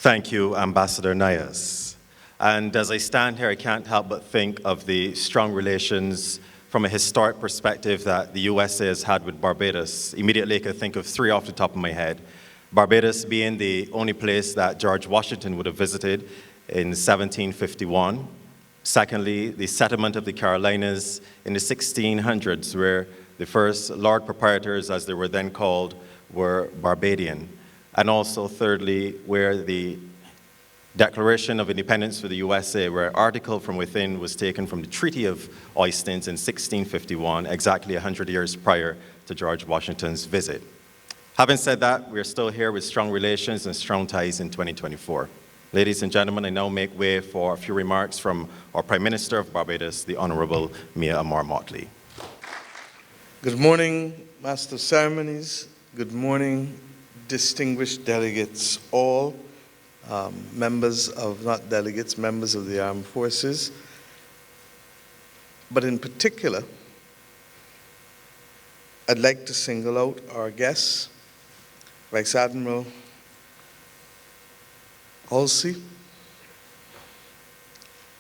Thank you, Ambassador Nayas. And as I stand here, I can't help but think of the strong relations from a historic perspective that the USA has had with Barbados. Immediately, I could think of three off the top of my head. Barbados being the only place that George Washington would have visited in 1751. Secondly, the settlement of the Carolinas in the 1600s, where the first Lord Proprietors, as they were then called, were Barbadian. And also, thirdly, where the Declaration of Independence for the USA, where an article from within was taken from the Treaty of Ostend in 1651, exactly 100 years prior to George Washington's visit. Having said that, we're still here with strong relations and strong ties in 2024. Ladies and gentlemen, I now make way for a few remarks from our Prime Minister of Barbados, the Honorable Mia Amor Mottley. Good morning, Master of Ceremonies. Good morning, distinguished delegates, all members of, not delegates, members of the armed forces. But in particular, I'd like to single out our guests, Vice Admiral Halsey,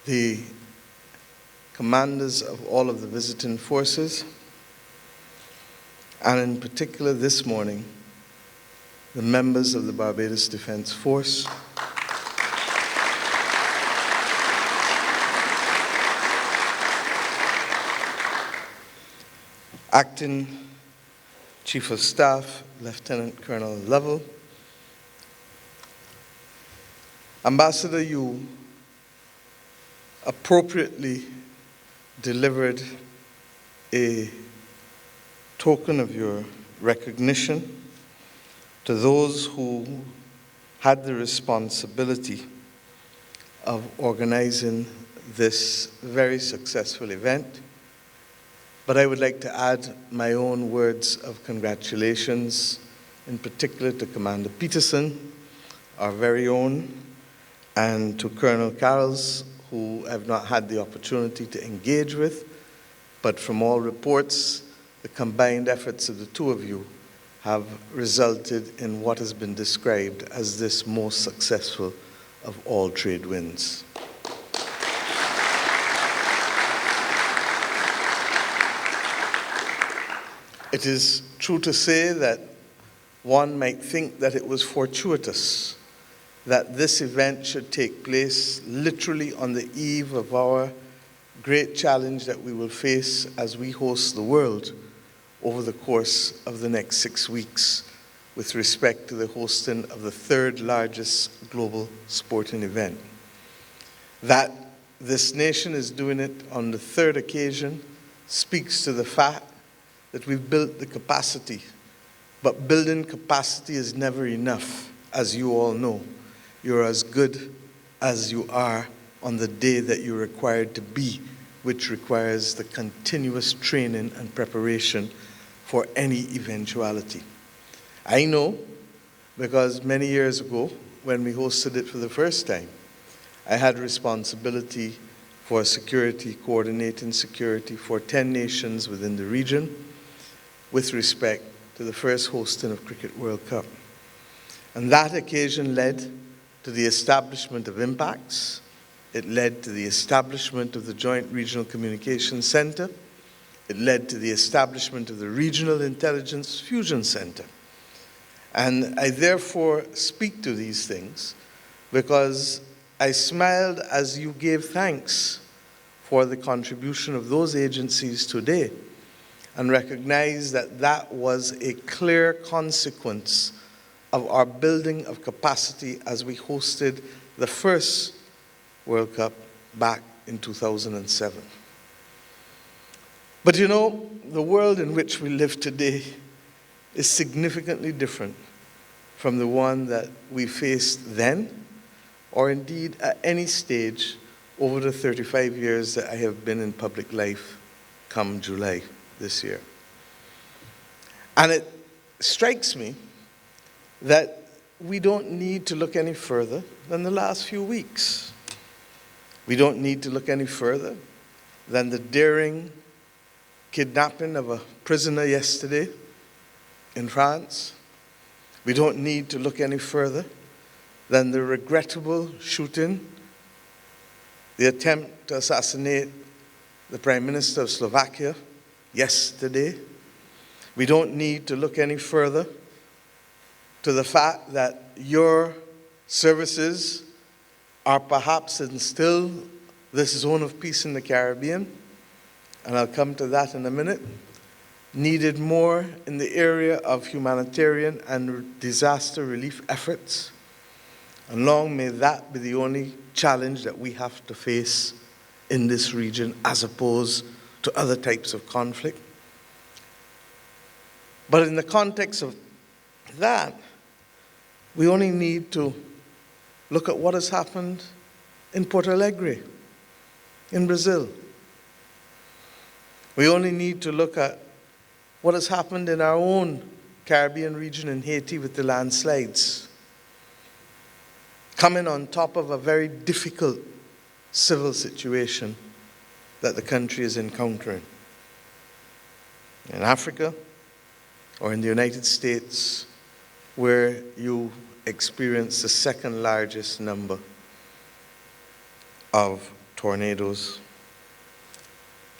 the commanders of all of the visiting forces, and in particular this morning, the members of the Barbados Defense Force, Acting Chief of Staff, Lieutenant Colonel Lovell. Ambassador, you appropriately delivered a token of your recognition to those who had the responsibility of organizing this very successful event. But I would like to add my own words of congratulations, in particular to Commander Peterson, our very own, and to Colonel Carrolls, who I've not had the opportunity to engage with, but from all reports, the combined efforts of the two of you have resulted in what has been described as this most successful of all trade winds. It is true to say that one might think that it was fortuitous that this event should take place literally on the eve of our great challenge that we will face as we host the world over the course of the next 6 weeks with respect to the hosting of the third largest global sporting event. That this nation is doing it on the third occasion speaks to the fact that we've built the capacity. But building capacity is never enough, as you all know. You're as good as you are on the day that you're required to be, which requires the continuous training and preparation for any eventuality. I know, because many years ago, when we hosted it for the first time, I had responsibility for security, coordinating security for 10 nations within the region with respect to the first hosting of Cricket World Cup. And that occasion led to the establishment of IMPACTS. It led to the establishment of the Joint Regional Communications Center. It led to the establishment of the Regional Intelligence Fusion Center. And I therefore speak to these things because I smiled as you gave thanks for the contribution of those agencies today and recognized that that was a clear consequence of our building of capacity as we hosted the first World Cup back in 2007. But you know, the world in which we live today is significantly different from the one that we faced then, or indeed at any stage over the 35 years that I have been in public life come July this year. And it strikes me that we don't need to look any further than the last few weeks. We don't need to look any further than the daring kidnapping of a prisoner yesterday in France. We don't need to look any further than the regrettable shooting, the attempt to assassinate the Prime Minister of Slovakia yesterday. We don't need to look any further to the fact that your services are perhaps still this zone of peace in the Caribbean, and I'll come to that in a minute, needed more in the area of humanitarian and disaster relief efforts. And long may that be the only challenge that we have to face in this region as opposed to other types of conflict. But in the context of that, we only need to look at what has happened in Porto Alegre, in Brazil. We only need to look at what has happened in our own Caribbean region in Haiti with the landslides, coming on top of a very difficult civil situation that the country is encountering. In Africa or in the United States, where you experience the second largest number of tornadoes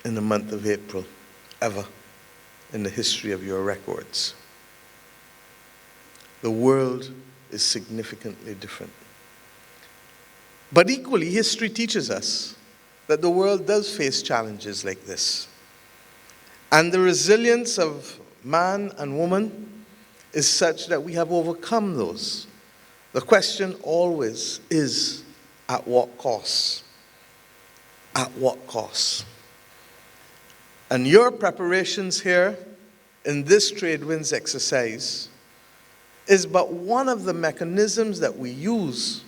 in the month of April ever in the history of your records. The world is significantly different. But equally, history teaches us that the world does face challenges like this. And the resilience of man and woman is such that we have overcome those. The question always is, at what cost? At what cost? And your preparations here in this Tradewinds exercise is but one of the mechanisms that we use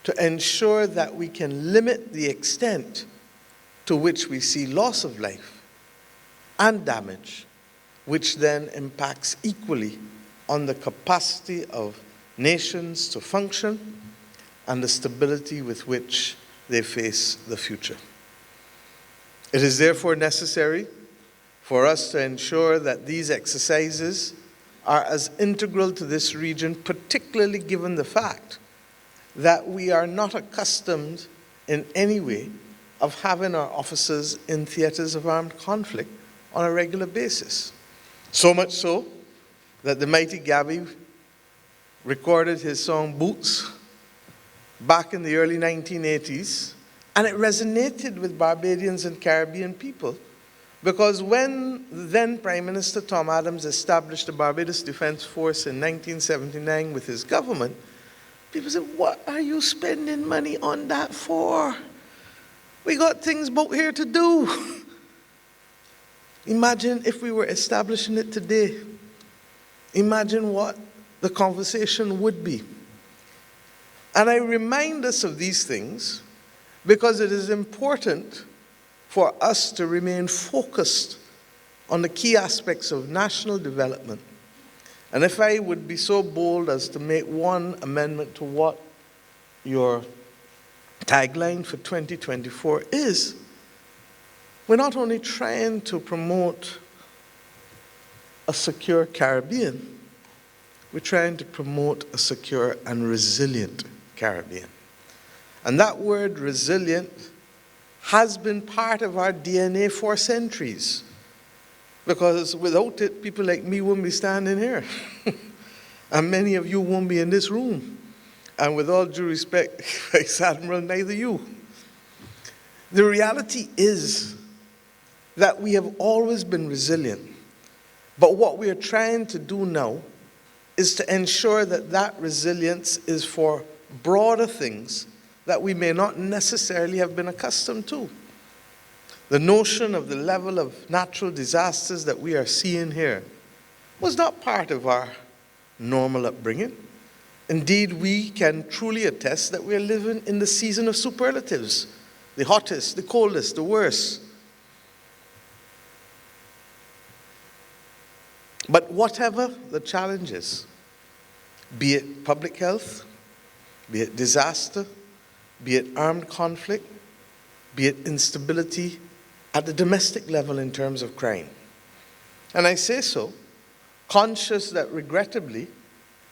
to ensure that we can limit the extent to which we see loss of life and damage, which then impacts equally on the capacity of nations to function and the stability with which they face the future. It is therefore necessary for us to ensure that these exercises are as integral to this region, particularly given the fact that we are not accustomed in any way of having our officers in theaters of armed conflict on a regular basis. So much so that the mighty Gabby recorded his song Boots back in the early 1980s, and it resonated with Barbadians and Caribbean people, because when then Prime Minister Tom Adams established the Barbados Defense Force in 1979 with his government, people said, what are you spending money on that for? We got things out here to do. Imagine if we were establishing it today. Imagine what the conversation would be. And I remind us of these things because it is important for us to remain focused on the key aspects of national development. And if I would be so bold as to make one amendment to what your tagline for 2024 is, we're not only trying to promote a secure Caribbean, we're trying to promote a secure and resilient Caribbean. And that word resilient has been part of our DNA for centuries. Because without it, people like me wouldn't be standing here. And many of you won't be in this room. And with all due respect, Vice Admiral, neither you. The reality is that we have always been resilient. But what we are trying to do now is to ensure that that resilience is for broader things that we may not necessarily have been accustomed to. The notion of the level of natural disasters that we are seeing here was not part of our normal upbringing. Indeed, we can truly attest that we are living in the season of superlatives, the hottest, the coldest, the worst. But whatever the challenges, be it public health, be it disaster, be it armed conflict, be it instability at the domestic level in terms of crime. And I say so, conscious that regrettably,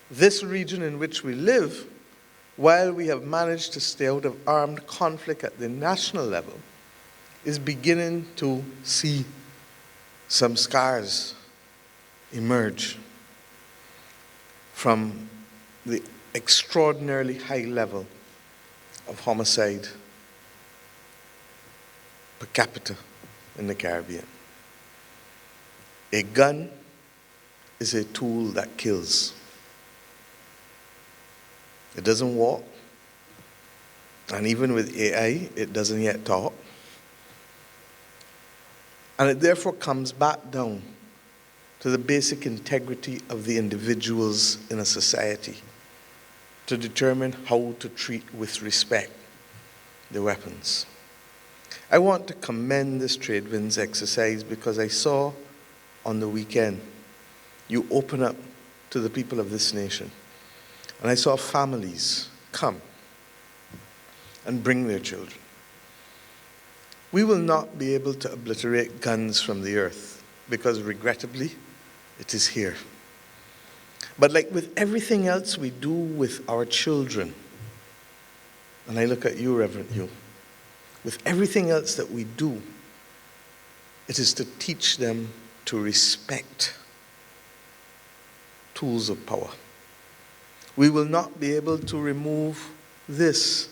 this region in which we live while we have managed to stay out of armed conflict at the national level, is beginning to see some scars emerge from the extraordinarily high level of homicide per capita in the Caribbean. A gun is a tool that kills. It doesn't walk, and even with AI, it doesn't yet talk. And it therefore comes back down to the basic integrity of the individuals in a society to determine how to treat with respect the weapons. I want to commend this Tradewinds exercise because I saw on the weekend you open up to the people of this nation. And I saw families come and bring their children. We will not be able to obliterate guns from the earth because, regrettably, it is here. But like with everything else we do with our children, and I look at you, Reverend Hugh, with everything else that we do, it is to teach them to respect tools of power. We will not be able to remove this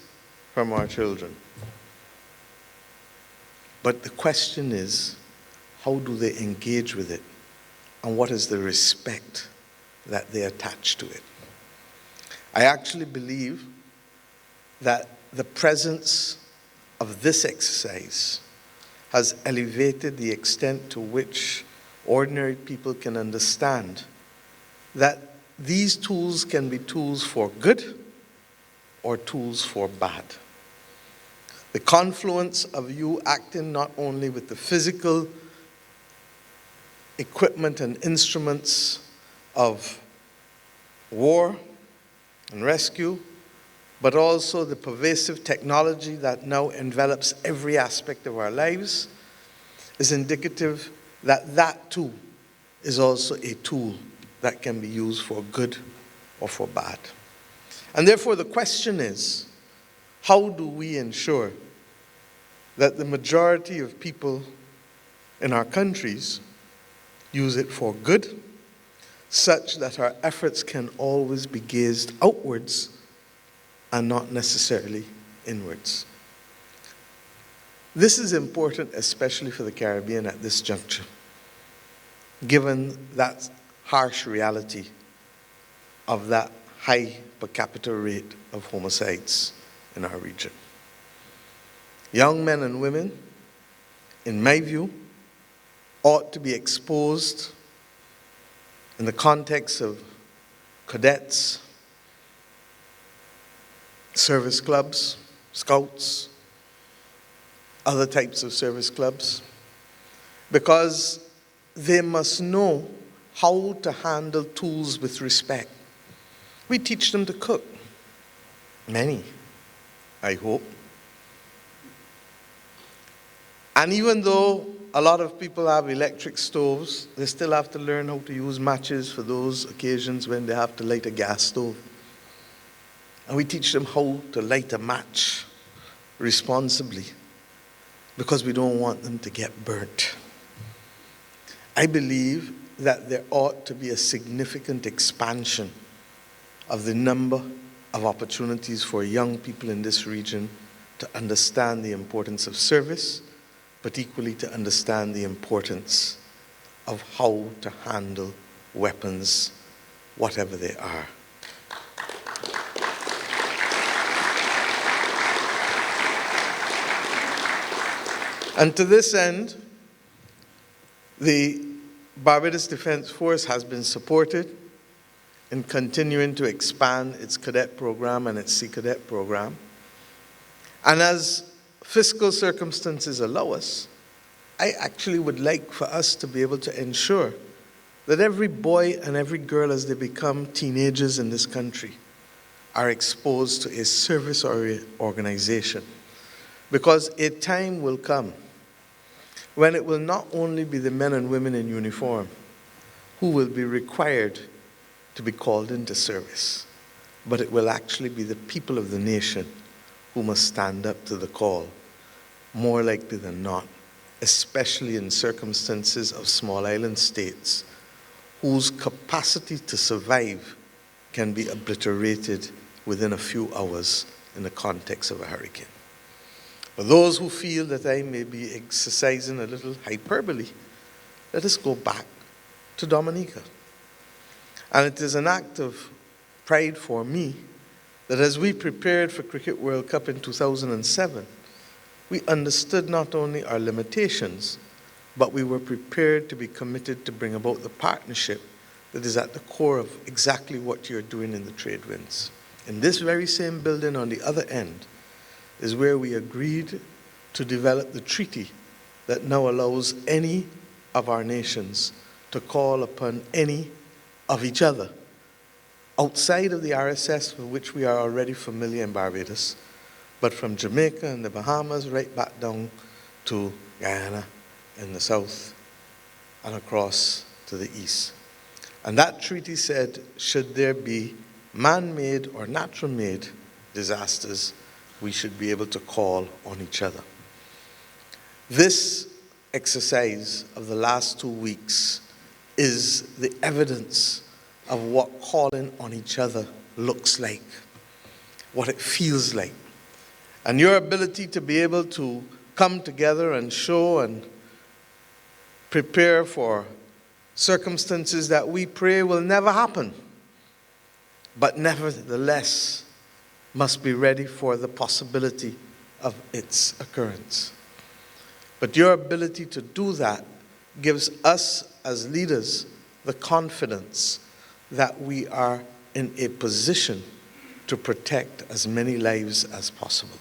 from our children. But the question is, how do they engage with it? And what is the respect that they attach to it? I actually believe that the presence of this exercise has elevated the extent to which ordinary people can understand that these tools can be tools for good or tools for bad. The confluence of you acting not only with the physical equipment and instruments of war and rescue, but also the pervasive technology that now envelops every aspect of our lives, is indicative that that too is also a tool that can be used for good or for bad. And therefore the question is, how do we ensure that the majority of people in our countries use it for good, such that our efforts can always be gazed outwards and not necessarily inwards? This is important, especially for the Caribbean at this juncture, given that harsh reality of that high per capita rate of homicides in our region. Young men and women, in my view, ought to be exposed in the context of cadets, service clubs, scouts, other types of service clubs, because they must know how to handle tools with respect. We teach them to cook. Many, I hope. And even though a lot of people have electric stoves, they still have to learn how to use matches for those occasions when they have to light a gas stove. And we teach them how to light a match responsibly because we don't want them to get burnt. I believe that there ought to be a significant expansion of the number of opportunities for young people in this region to understand the importance of service, but equally to understand the importance of how to handle weapons, whatever they are. And to this end, the Barbados Defense Force has been supported in continuing to expand its cadet program and its Sea Cadet program. And as fiscal circumstances allow us, I actually would like for us to be able to ensure that every boy and every girl as they become teenagers in this country are exposed to a service organization. Because a time will come when it will not only be the men and women in uniform who will be required to be called into service, but it will actually be the people of the nation who must stand up to the call, more likely than not, especially in circumstances of small island states whose capacity to survive can be obliterated within a few hours in the context of a hurricane. For those who feel that I may be exercising a little hyperbole, let us go back to Dominica. And it is an act of pride for me that as we prepared for Cricket World Cup in 2007, we understood not only our limitations, but we were prepared to be committed to bring about the partnership that is at the core of exactly what you're doing in the Tradewinds. In this very same building on the other end is where we agreed to develop the treaty that now allows any of our nations to call upon any of each other outside of the RSS, with which we are already familiar in Barbados, but from Jamaica and the Bahamas right back down to Guyana in the south and across to the east. And that treaty said, should there be man-made or natural-made disasters, we should be able to call on each other. This exercise of the last 2 weeks is the evidence of what calling on each other looks like, what it feels like. And your ability to be able to come together and show and prepare for circumstances that we pray will never happen, but nevertheless must be ready for the possibility of its occurrence. But your ability to do that gives us as leaders the confidence that we are in a position to protect as many lives as possible.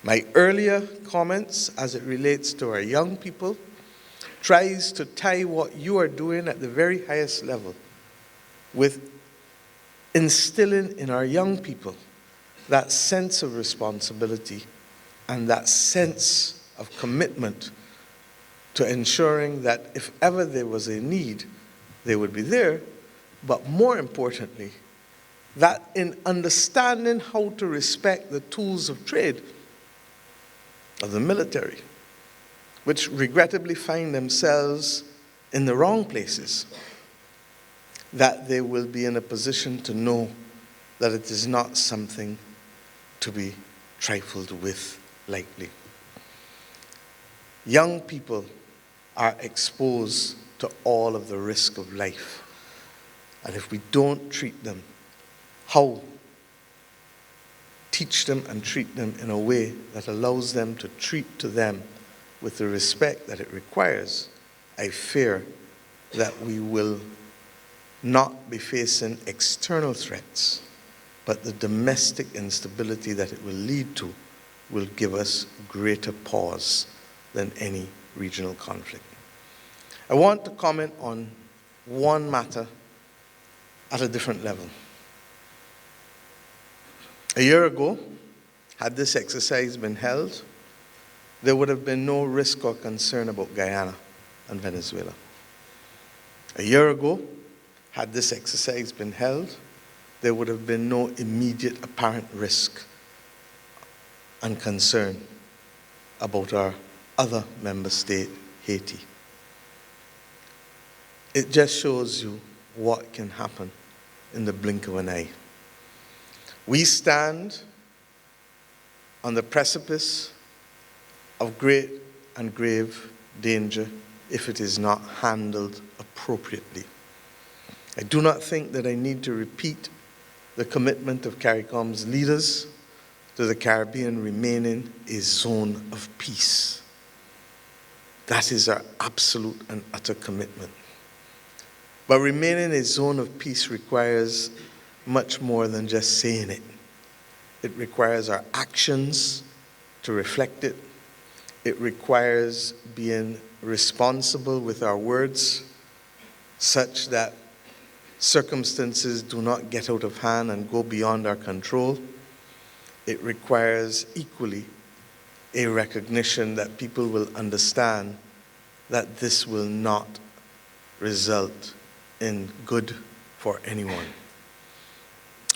My earlier comments as it relates to our young people tries to tie what you are doing at the very highest level with instilling in our young people that sense of responsibility and that sense of commitment to ensuring that if ever there was a need, they would be there, but more importantly, that in understanding how to respect the tools of trade of the military, which regrettably find themselves in the wrong places, that they will be in a position to know that it is not something to be trifled with lightly. Young people are exposed to all of the risk of life. And if we don't treat them, teach them and treat them in a way that allows them to treat to them with the respect that it requires, I fear that we will not be facing external threats, but the domestic instability that it will lead to will give us greater pause than any regional conflict. I want to comment on one matter at a different level. A year ago, had this exercise been held, there would have been no risk or concern about Guyana and Venezuela. A year ago, had this exercise been held, there would have been no immediate apparent risk and concern about our other member state, Haiti. It just shows you what can happen in the blink of an eye. We stand on the precipice of great and grave danger if it is not handled appropriately. I do not think that I need to repeat the commitment of CARICOM's leaders to the Caribbean remaining a zone of peace. That is our absolute and utter commitment. But remaining a zone of peace requires much more than just saying it. It requires our actions to reflect it. It requires being responsible with our words, such that circumstances do not get out of hand and go beyond our control. It requires equally a recognition that people will understand that this will not result in good for anyone.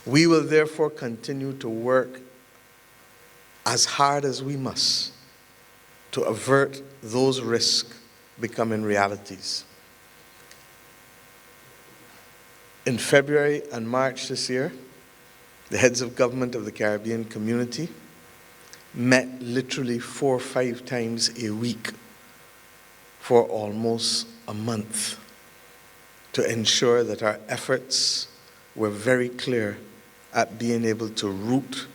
We will therefore continue to work as hard as we must to avert those risks becoming realities. In February and March this year, the heads of government of the Caribbean community met literally 4 or 5 times a week for almost a month to ensure that our efforts were very clear at being able to root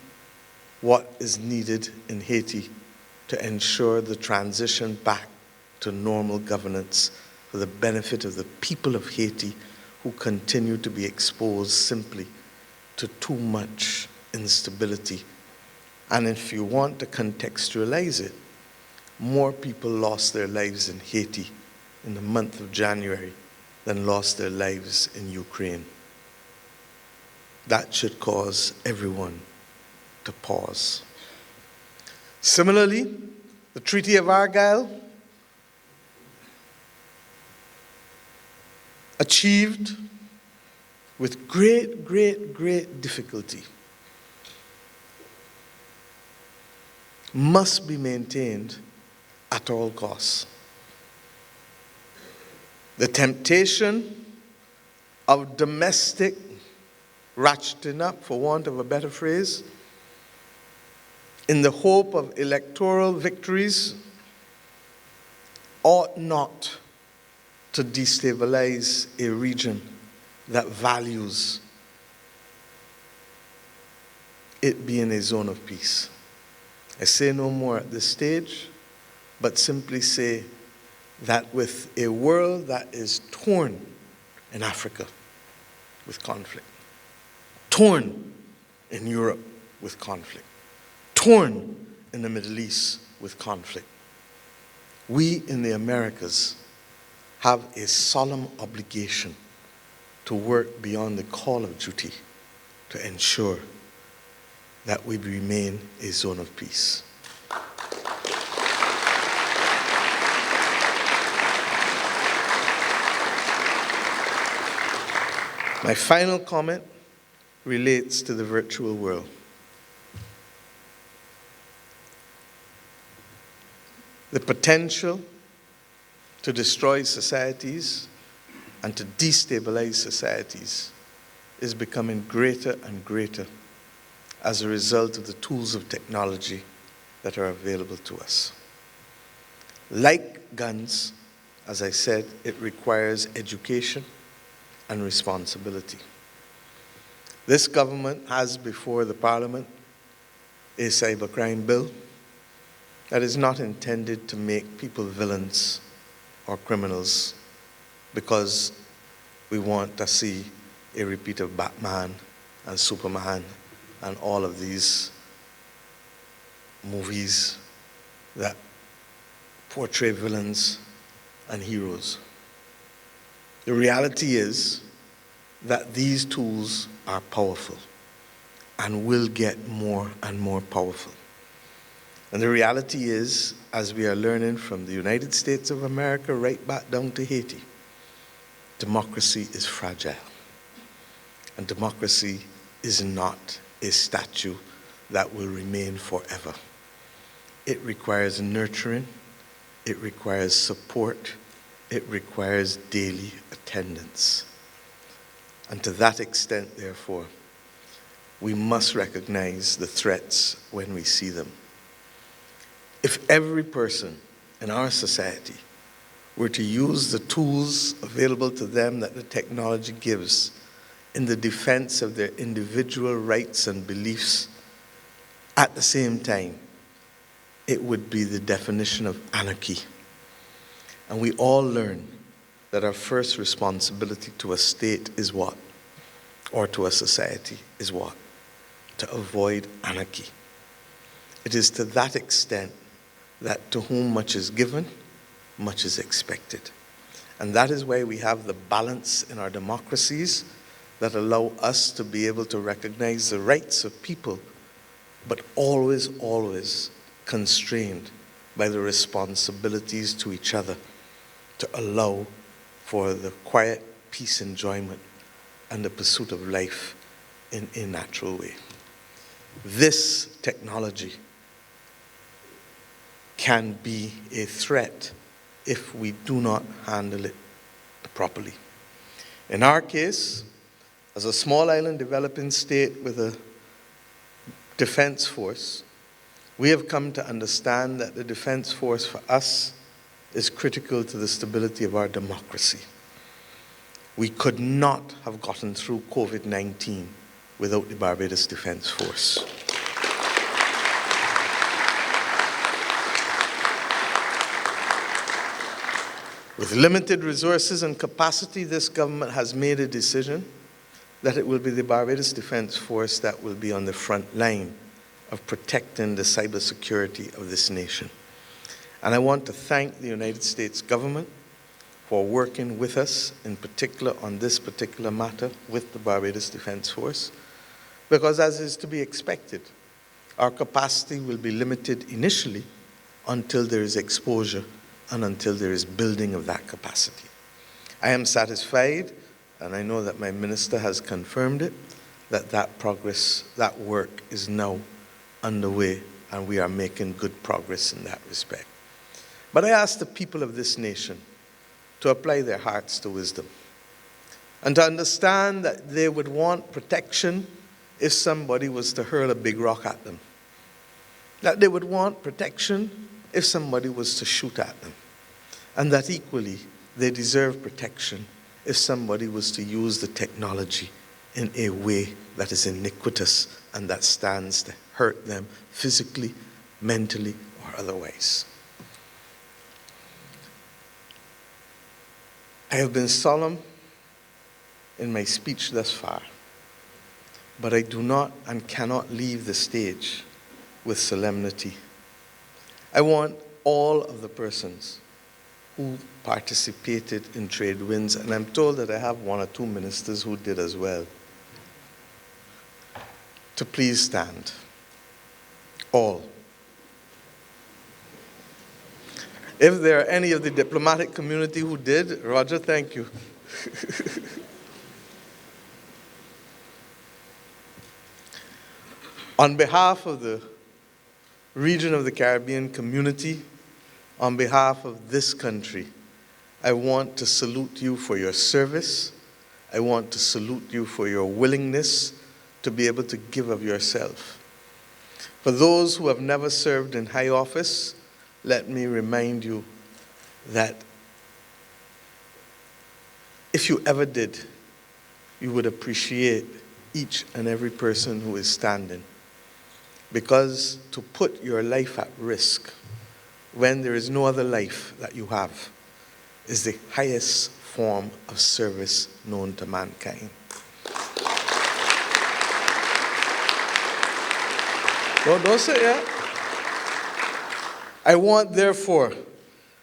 what is needed in Haiti to ensure the transition back to normal governance for the benefit of the people of Haiti who continue to be exposed simply to too much instability. And if you want to contextualize it, more people lost their lives in Haiti in the month of January than lost their lives in Ukraine. That should cause everyone to pause. Similarly, the Treaty of Argyll achieved with great difficulty must be maintained at all costs. The temptation of domestic ratcheting up, for want of a better phrase, in the hope of electoral victories ought not to destabilize a region that values it being a zone of peace. I say no more at this stage, but simply say that with a world that is torn in Africa with conflict, torn in Europe with conflict, torn in the Middle East with conflict, we in the Americas have a solemn obligation to work beyond the call of duty to ensure that we remain a zone of peace. My final comment relates to the virtual world. The potential to destroy societies and to destabilize societies is becoming greater and greater as a result of the tools of technology that are available to us. Like guns, as I said, it requires education and responsibility. This government has before the Parliament a cybercrime bill that is not intended to make people villains or criminals because we want to see a repeat of Batman and Superman and all of these movies that portray villains and heroes. The reality is that these tools are powerful and will get more and more powerful. And the reality is, as we are learning from the United States of America right back down to Haiti, democracy is fragile. And democracy is not a statue that will remain forever. It requires nurturing, it requires support, it requires daily attendance. And to that extent, therefore, we must recognize the threats when we see them. If every person in our society were to use the tools available to them that the technology gives in the defense of their individual rights and beliefs at the same time, it would be the definition of anarchy. And we all learn that our first responsibility to a state is what? Or to a society is what? To avoid anarchy. It is to that extent that to whom much is given, much is expected. And that is why we have the balance in our democracies that allow us to be able to recognize the rights of people, but always constrained by the responsibilities to each other to allow for the quiet peace enjoyment and the pursuit of life in a natural way. This technology can be a threat if we do not handle it properly. In our case, as a small island developing state with a defense force, we have come to understand that the defense force for us is critical to the stability of our democracy. We could not have gotten through COVID-19 without the Barbados Defense Force. With limited resources and capacity, this government has made a decision that it will be the Barbados Defense Force that will be on the front line of protecting the cybersecurity of this nation. And I want to thank the United States government for working with us, in particular on this particular matter with the Barbados Defense Force, because as is to be expected, our capacity will be limited initially until there is exposure and until there is building of that capacity. I am satisfied, and I know that my minister has confirmed it, that work is now underway, and we are making good progress in that respect. But I ask the people of this nation to apply their hearts to wisdom and to understand that they would want protection if somebody was to hurl a big rock at them, that they would want protection if somebody was to shoot at them, and that equally they deserve protection if somebody was to use the technology in a way that is iniquitous and that stands to hurt them physically, mentally, or otherwise. I have been solemn in my speech thus far, but I do not and cannot leave the stage with solemnity. I want all of the persons who participated in Tradewinds, and I'm told that I have one or two ministers who did as well, to please stand. All. If there are any of the diplomatic community who did, Roger, thank you. On behalf of the region of the Caribbean community, on behalf of this country, I want to salute you for your service. I want to salute you for your willingness to be able to give of yourself. For those who have never served in high office, let me remind you that if you ever did, you would appreciate each and every person who is standing. Because to put your life at risk when there is no other life that you have is the highest form of service known to mankind. Well, don't say that. I want, therefore,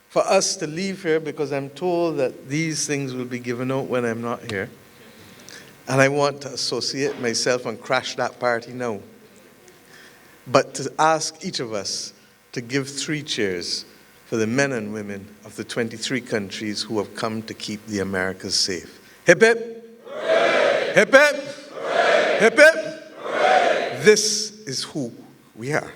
for us to leave here, because I'm told that these things will be given out when I'm not here. And I want to associate myself and crash that party now. But to ask each of us to give 3 cheers for the men and women of the 23 countries who have come to keep the Americas safe. Hip hip! Hooray! Hip hip! Hooray! Hip hip! Hooray! This is who we are.